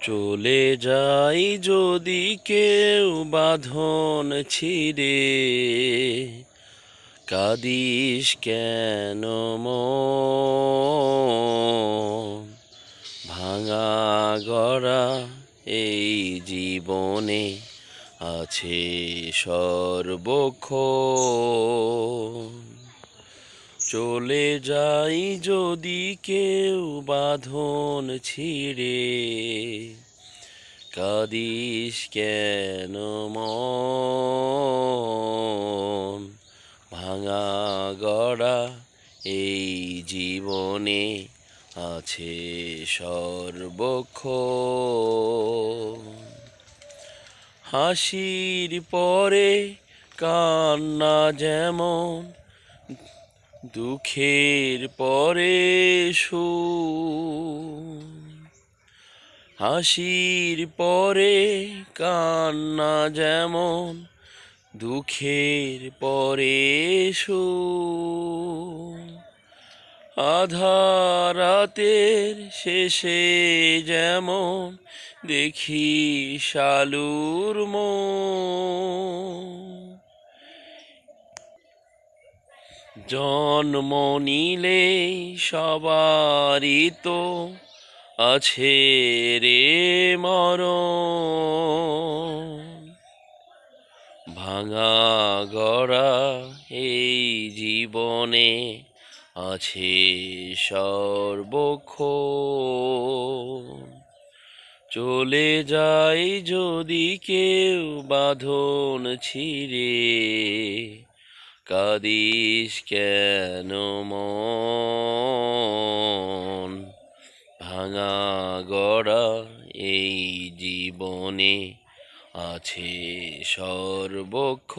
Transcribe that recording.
চলে যাই যদি কেউ বাঁধন ছিঁড়ে, কাঁদিস কেন মন? ভাঙা গড়া এই জীবনে আছে সর্বক্ষণ। চলে যাই যদি কেউ বাঁধন ছিঁড়ে, কাঁদিস কেন মন? ভাঙা গড়া এই জীবনে আছে সর্বক্ষণ। হাসির পরে কান্না যেমন, দুঃখের পরে সুখ। হাসির পরে কান্না যেমন, দুঃখের পরে সুখ। আধার রাতের শেষে যেমন দেখি শালুর মুখ। জন্ম নিলে সবারই তো আছে রে মরণ। ভাঙা গড়া এই জীবনে আছে সর্বক্ষণ। চলে যাই যদি কেউ বাঁধন ছিঁড়ে, কাঁদিস কেন মন? ভাঙা গড়া এই জীবনে আছে সর্বক্ষণ।